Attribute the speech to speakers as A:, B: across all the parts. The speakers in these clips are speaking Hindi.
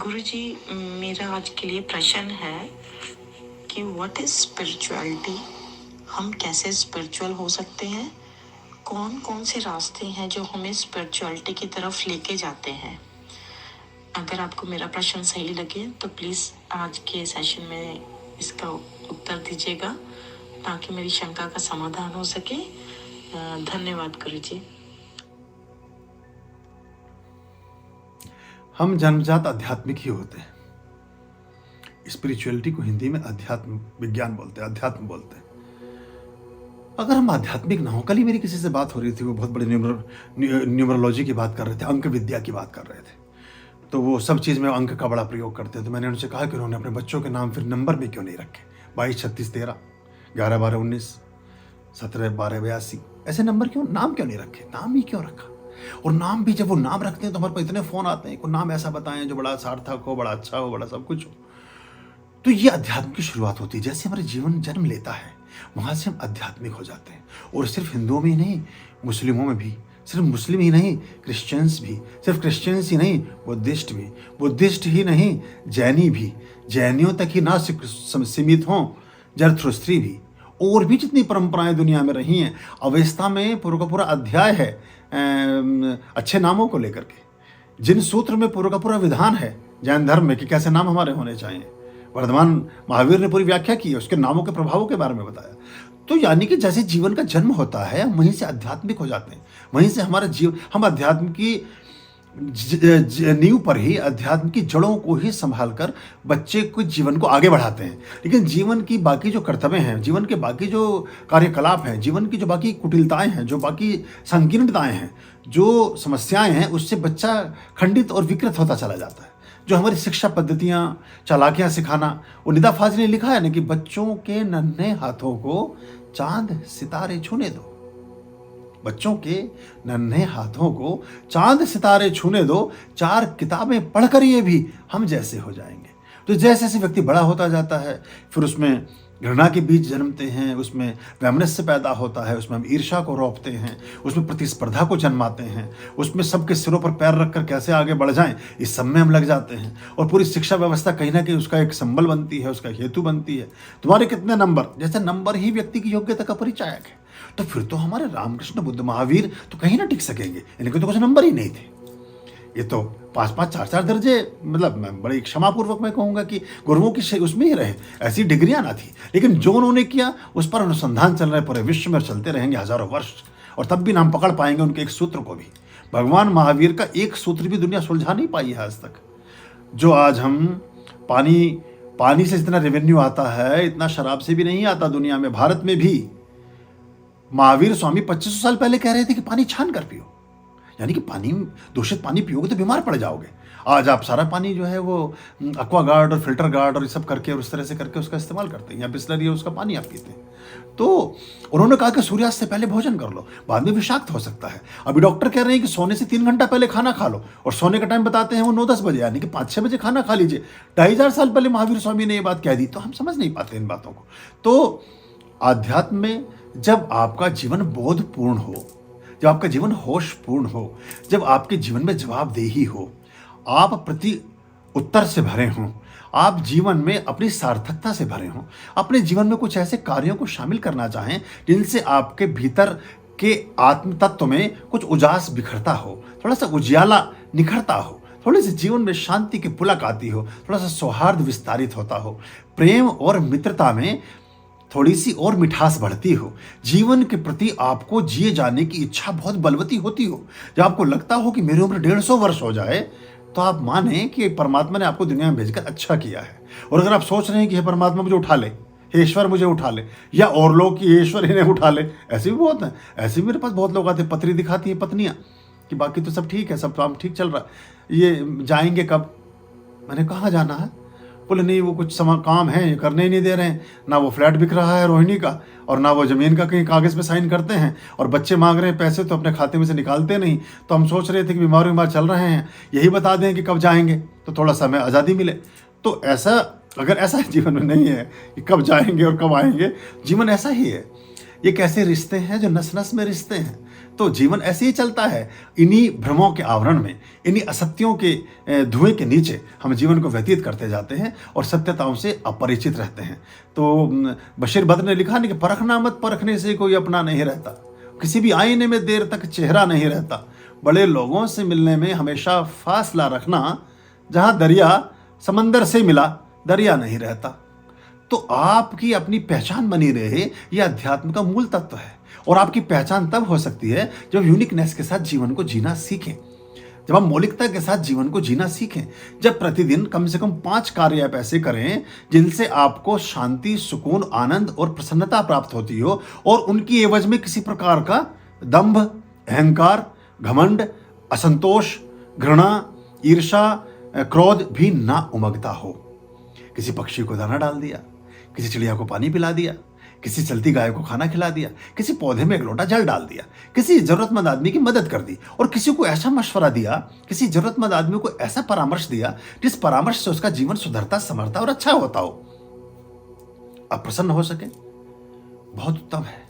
A: गुरुजी, मेरा आज के लिए प्रश्न है कि व्हाट इज स्पिरिचुअलिटी। हम कैसे स्पिरिचुअल हो सकते हैं? कौन कौन से रास्ते हैं जो हमें स्पिरिचुअलिटी की तरफ लेके जाते हैं? अगर आपको मेरा प्रश्न सही लगे तो प्लीज़ आज के सेशन में इसका उत्तर दीजिएगा ताकि मेरी शंका का समाधान हो सके। धन्यवाद गुरुजी।
B: हम जन्मजात आध्यात्मिक ही होते हैं। स्पिरिचुअलिटी को हिंदी में अध्यात्म विज्ञान बोलते हैं, अध्यात्म बोलते हैं। अगर हम आध्यात्मिक ना हो, कल ही मेरी किसी से बात हो रही थी, वो बहुत बड़े न्यूमरोलॉजी की बात कर रहे थे, अंक विद्या की बात कर रहे थे। तो वो सब चीज़ में अंक का बड़ा प्रयोग करते हैं। तो मैंने उनसे कहा कि उन्होंने अपने बच्चों के नाम फिर नंबर में क्यों नहीं रखे, 22, 36, 13, 11, 12, 19, 17, 12, 82, ऐसे नंबर क्यों, नाम क्यों नहीं रखे? नाम ही क्यों रखा? और नाम भी जब वो नाम रखते हैं तो हमारे पास इतने फ़ोन आते हैं, कोई नाम ऐसा बताएं जो बड़ा सार्थक हो, बड़ा अच्छा हो, बड़ा सब कुछ हो। तो ये अध्यात्म की शुरुआत होती है। जैसे हमारे जीवन जन्म लेता है, वहाँ से हम आध्यात्मिक हो जाते हैं। और सिर्फ हिंदुओं में ही नहीं, मुस्लिमों में भी, सिर्फ मुस्लिम ही नहीं, क्रिश्चियंस भी, सिर्फ क्रिश्चियंस ही नहीं, बुद्धिस्ट भी, बुद्धिस्ट ही नहीं, जैनी भी, जैनियों तक ही ना सीमित हों, जरथुस्त्री भी, और भी जितनी परंपराएं दुनिया में रही हैं। अवेस्ता में पूरा का पूरा अध्याय है अच्छे नामों को लेकर के। जिन सूत्र में पूरा का पूरा विधान है जैन धर्म में कि कैसे नाम हमारे होने चाहिए। वर्धमान महावीर ने पूरी व्याख्या की है, उसके नामों के प्रभावों के बारे में बताया। तो यानी कि जैसे जीवन का जन्म होता है, हम वहीं से आध्यात्मिक हो जाते हैं। वहीं से हमारा जीवन, हम अध्यात्म की नींव पर ही, अध्यात्म की जड़ों को ही संभाल कर बच्चे को जीवन को आगे बढ़ाते हैं। लेकिन जीवन की बाकी जो कर्तव्य हैं, जीवन के बाकी जो कार्यकलाप हैं, जीवन की जो बाकी कुटिलताएं हैं, जो बाकी संकीर्णताएं हैं, जो समस्याएं हैं, उससे बच्चा खंडित और विकृत होता चला जाता है। जो हमारी शिक्षा पद्धतियाँ, चालाकियाँ सिखाना, वो निदा फाज़ली ने लिखा है ना कि बच्चों के नन्हे हाथों को चांद सितारे छूने दो। बच्चों के नन्हे हाथों को चांद सितारे छूने दो, 4 किताबें पढ़कर ये भी हम जैसे हो जाएंगे। तो जैसे जैसे व्यक्ति बड़ा होता जाता है, फिर उसमें घृणा के बीज जन्मते हैं, उसमें वैमनस्य पैदा होता है, उसमें हम ईर्ष्या को रोपते हैं, उसमें प्रतिस्पर्धा को जन्माते हैं, उसमें सबके सिरों पर पैर रखकर कैसे आगे बढ़ जाएं, इस सब में हम लग जाते हैं। और पूरी शिक्षा व्यवस्था कहीं ना कहीं उसका एक संबल बनती है, उसका हेतु बनती है। तुम्हारे कितने नंबर, जैसे नंबर ही व्यक्ति की योग्यता का परिचायक है। तो फिर तो हमारे रामकृष्ण, बुद्ध, महावीर तो कहीं ना टिक सकेंगे, इनके तो कुछ नंबर ही नहीं थे। ये तो 5-5, 4-4 दर्जे, मतलब मैं बड़ी क्षमापूर्वक मैं कहूँगा कि गुरुओं की उसमें ही रहे, ऐसी डिग्रियाँ ना थी। लेकिन जो उन्होंने किया उस पर अनुसंधान चल रहे, पूरे विश्व में चलते रहेंगे हजारों वर्ष, और तब भी नाम पकड़ पाएंगे उनके एक सूत्र को भी। भगवान महावीर का एक सूत्र भी दुनिया सुलझा नहीं पाई है आज तक। जो आज हम पानी से जितना रेवेन्यू आता है, इतना शराब से भी नहीं आता दुनिया में। भारत में भी महावीर स्वामी 2500 साल पहले कह रहे थे कि पानी छान कर पियो, यानी कि पानी, दूषित पानी पियोगे तो बीमार पड़ जाओगे। आज आप सारा पानी जो है वो एक्वा गार्ड और फिल्टर गार्ड और ये सब करके और इस तरह से करके उसका इस्तेमाल करते हैं, या बिस्लरी है उसका पानी आप पीते हैं। तो उन्होंने कहा कि सूर्यास्त से पहले भोजन कर लो, बाद में विषाक्त हो सकता है। अभी डॉक्टर कह रहे हैं कि सोने से 3 घंटा पहले खाना खा लो, और सोने का टाइम बताते हैं वो 9-10 बजे, यानी कि 5-6 बजे खाना खा लीजिए। 2500 साल पहले महावीर स्वामी ने ये बात कह दी, तो हम समझ नहीं पाते इन बातों को। तो आध्यात्म में जब आपका जीवन बोधपूर्ण हो, जब आपका जीवन होशपूर्ण हो, जब आपके जीवन में जवाबदेही हो, आप प्रति उत्तर से भरे हों, आप जीवन में अपनी सार्थकता से भरे हों, अपने जीवन में कुछ ऐसे कार्यों को शामिल करना चाहें जिनसे आपके भीतर के आत्म तत्व में कुछ उजास बिखरता हो, थोड़ा सा उजियाला निखरता हो, थोड़ी सी जीवन में शांति की पुलक आती हो, थोड़ा सा सौहार्द विस्तारित होता हो, प्रेम और मित्रता में थोड़ी सी और मिठास बढ़ती हो, जीवन के प्रति आपको जिए जाने की इच्छा बहुत बलवती होती हो। जब आपको लगता हो कि मेरी उम्र 150 वर्ष हो जाए, तो आप माने कि परमात्मा ने आपको दुनिया में भेजकर अच्छा किया है। और अगर आप सोच रहे हैं कि हे परमात्मा मुझे उठा ले, हे ईश्वर मुझे उठा ले, या और लोग कि ईश्वर इन्हें उठा ले, ऐसे भी बहुत हैं। ऐसे भी मेरे पास बहुत लोग आते हैं, पत्री दिखाती है पत्नियाँ कि बाकी तो सब ठीक है, सब काम ठीक चल रहा है, ये जाएंगे कब? मैंने कहाँ जाना है? बोले नहीं, वो कुछ काम है, ये करने ही नहीं दे रहे हैं। ना वो फ्लैट बिक रहा है रोहिणी का, और ना वो ज़मीन का कहीं कागज़ पे साइन करते हैं, और बच्चे मांग रहे हैं पैसे तो अपने खाते में से निकालते नहीं। तो हम सोच रहे थे कि बीमार चल रहे हैं, यही बता दें कि कब जाएंगे तो थोड़ा समय आज़ादी मिले। तो ऐसा, अगर ऐसा जीवन में नहीं है कि कब जाएंगे और कब आएंगे, जीवन ऐसा ही है। ये कैसे रिश्ते हैं जो नस नस में रिश्ते हैं, तो जीवन ऐसे ही चलता है। इन्हीं भ्रमों के आवरण में, इन्हीं असत्यों के धुएं के नीचे हम जीवन को व्यतीत करते जाते हैं और सत्यताओं से अपरिचित रहते हैं। तो बशीर बद्र ने लिखा नहीं कि परखना मत, परखने से कोई अपना नहीं रहता, किसी भी आईने में देर तक चेहरा नहीं रहता, बड़े लोगों से मिलने में हमेशा फासला रखना, जहां दरिया समंदर से मिला दरिया नहीं रहता। तो आपकी अपनी पहचान बनी रहे, यह अध्यात्म का मूल तत्व है। और आपकी पहचान तब हो सकती है जब यूनिकनेस के साथ जीवन को जीना सीखें, जब आप मौलिकता के साथ जीवन को जीना सीखें, जब प्रतिदिन कम से कम 5 कार्य आप ऐसे करें जिनसे आपको शांति, सुकून, आनंद और प्रसन्नता प्राप्त होती हो, और उनकी एवज में किसी प्रकार का दंभ, अहंकार, घमंड, असंतोष, घृणा, ईर्षा, क्रोध भी ना उमगता हो। किसी पक्षी को दाना डाल दिया, किसी चिड़िया को पानी पिला दिया, किसी चलती गाय को खाना खिला दिया, किसी पौधे में एक लोटा जल डाल दिया, किसी जरूरतमंद आदमी की मदद कर दी, और किसी को ऐसा मशवरा दिया, किसी जरूरतमंद आदमी को ऐसा परामर्श दिया जिस परामर्श से उसका जीवन सुधरता, संवरता और अच्छा होता हो। आप प्रसन्न हो सके, बहुत उत्तम है,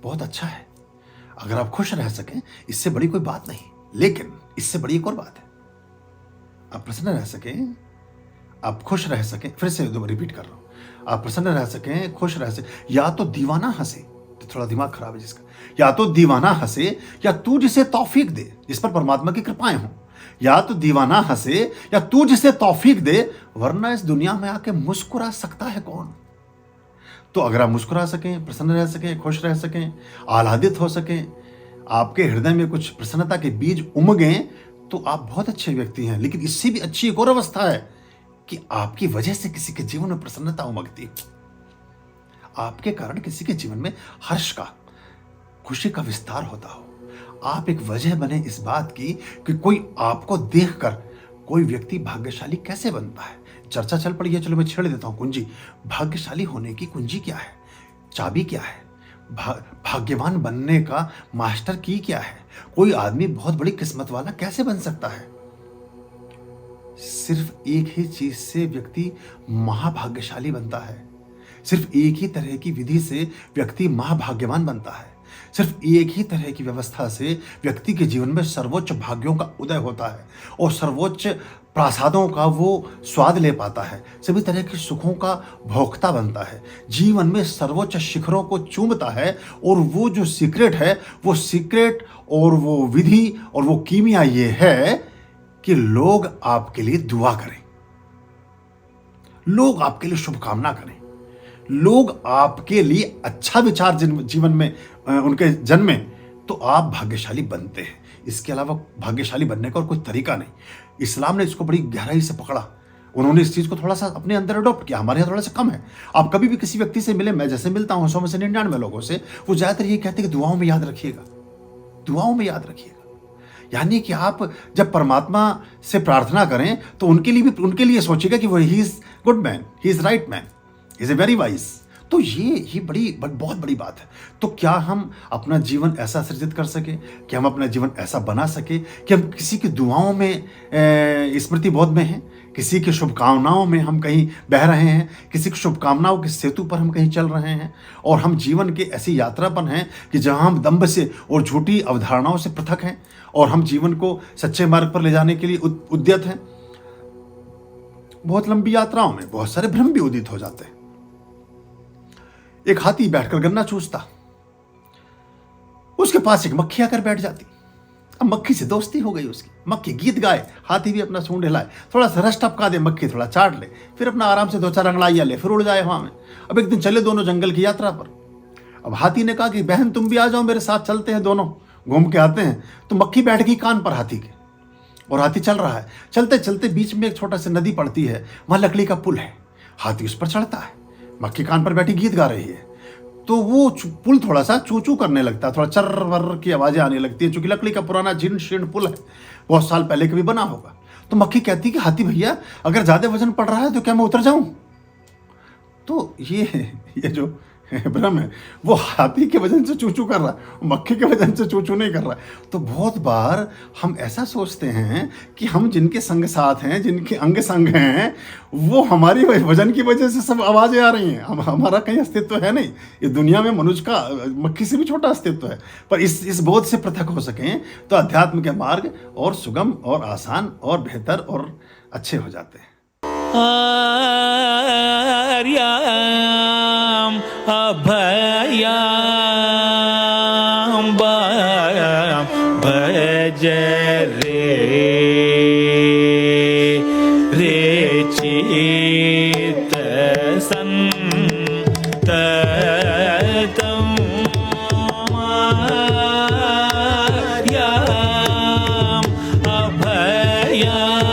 B: बहुत अच्छा है। अगर आप खुश रह सकें, इससे बड़ी कोई बात नहीं। लेकिन इससे बड़ी एक और बात है, आप प्रसन्न रह सकें, आप खुश रह सकें, फिर से रिपीट कर रहा हूं, आप प्रसन्न रह सकें, खुश रह सकें, या तो दीवाना हंसे, तो थोड़ा दिमाग खराब है जिसका, या तो दीवाना हंसे, या तू जिसे तौफीक दे, जिस पर परमात्मा की कृपाएं हों, या तो दीवाना हंसे या तू जिसे तौफीक दे, वरना इस दुनिया में आके मुस्कुरा सकता है कौन। तो अगर आप मुस्कुरा सकें, प्रसन्न रह सकें, खुश रह सकें, आह्लादित हो सकें, आपके हृदय में कुछ प्रसन्नता के बीज उमगें, तो आप बहुत अच्छे व्यक्ति हैं। लेकिन इससे भी अच्छी एक और अवस्था है कि आपकी वजह से किसी के जीवन में प्रसन्नता उमगती, आपके कारण किसी के जीवन में हर्ष का, खुशी का विस्तार होता हो। आप एक वजह बने इस बात की कि कोई आपको देखकर कोई व्यक्ति भाग्यशाली कैसे बनता है। चर्चा चल पड़ी है, चलो मैं छेड़ देता हूं कुंजी। भाग्यशाली होने की कुंजी क्या है, चाबी क्या है, भाग्यवान बनने का मास्टर की क्या है, कोई आदमी बहुत बड़ी किस्मत वाला कैसे बन सकता है। सिर्फ एक ही चीज से व्यक्ति महाभाग्यशाली बनता है, सिर्फ एक ही तरह की विधि से व्यक्ति महाभाग्यवान बनता है, सिर्फ एक ही तरह की व्यवस्था से व्यक्ति के जीवन में सर्वोच्च भाग्यों का उदय होता है और सर्वोच्च प्रासादों का वो स्वाद ले पाता है, सभी तरह के सुखों का भोक्ता बनता है, जीवन में सर्वोच्च शिखरों को चूमता है। और वो जो सीक्रेट है, वो सीक्रेट और वो विधि और वो कीमिया ये है कि लोग आपके लिए दुआ करें, लोग आपके लिए शुभकामना करें, लोग आपके लिए अच्छा विचार जीवन में उनके जन्मे, तो आप भाग्यशाली बनते हैं। इसके अलावा भाग्यशाली बनने का और कोई तरीका नहीं। इस्लाम ने इसको बड़ी गहराई से पकड़ा, उन्होंने इस चीज को थोड़ा सा अपने अंदर अडॉप्ट किया। हमारे यहाँ थोड़ा सा कम है। आप कभी भी किसी व्यक्ति से मिले, मैं जैसे मिलता हूँ 100 में से 99 लोगों से, वो ज्यादातर ये कहते हैं कि दुआओं में याद रखिएगा, दुआओं में याद रखिएगा। यानी कि आप जब परमात्मा से प्रार्थना करें तो उनके लिए सोचिएगा कि वो he is good man, he is right man, he is a very wise. तो ये बहुत बड़ी बात है। तो क्या हम अपना जीवन ऐसा सृजित कर सके, कि हम अपना जीवन ऐसा बना सके कि हम किसी की दुआओं में स्मृति बोध में हैं, किसी की शुभकामनाओं में हम कहीं बह रहे हैं, किसी की शुभकामनाओं के सेतु पर हम कहीं चल रहे हैं, और हम जीवन के ऐसी यात्रा पर हैं कि जहां हम दंभ से और झूठी अवधारणाओं से पृथक हैं और हम जीवन को सच्चे मार्ग पर ले जाने के लिए उद्यत हैं। बहुत लंबी यात्राओं में बहुत सारे भ्रम भी उदित हो जाते हैं। एक हाथी बैठकर गन्ना चूसता, उसके पास एक मक्खी आकर बैठ जाती। अब मक्खी से दोस्ती हो गई उसकी, मक्खी गीत गाए, हाथी भी अपना सूंड हिलाए, थोड़ा सा रस टपका दे, मक्खी थोड़ा चाट ले, फिर अपना आराम से 2-4 अंगड़ाइयां ले, फिर उड़ जाए हवा में। अब एक दिन चले दोनों जंगल की यात्रा पर। अब हाथी ने कहा कि बहन तुम भी आ जाओ मेरे साथ, चलते हैं, दोनों घूम के आते हैं। तो मक्खी बैठ गई कान पर हाथी के, और हाथी चल रहा है। चलते चलते बीच में एक छोटा सी नदी पड़ती है, वहां लकड़ी का पुल है, हाथी उस पर चढ़ता है, मक्खी कान पर बैठी गीत गा रही है। तो वो पुल थोड़ा सा चू चू करने लगता है, थोड़ा चर्र वर्र की आवाजें आने लगती है, क्योंकि लकड़ी का पुराना जीर्ण शीर्ण पुल है, बहुत साल पहले कभी बना होगा। तो मक्खी कहती है कि हाथी भैया अगर ज्यादा वजन पड़ रहा है तो क्या मैं उतर जाऊं। तो ये जो भ्रम है। वो हाथी के वजन से चूचू कर रहा है, मक्खी के वजन से चूचू नहीं कर रहा है। तो बहुत बार हम ऐसा सोचते हैं कि हम जिनके संग साथ हैं, जिनके अंग संग हैं, वो हमारी वजन की वजह से सब आवाज़ें आ रही हैं। हमारा कहीं अस्तित्व है नहीं। ये दुनिया में मनुष्य का मक्खी से भी छोटा अस्तित्व है। पर इस बोध से पृथक हो सकें तो अध्यात्म के मार्ग और सुगम और आसान और बेहतर और अच्छे हो जाते हैं।
C: आर्याम अभयाम भज रे चित संततम आर्याम अभयाम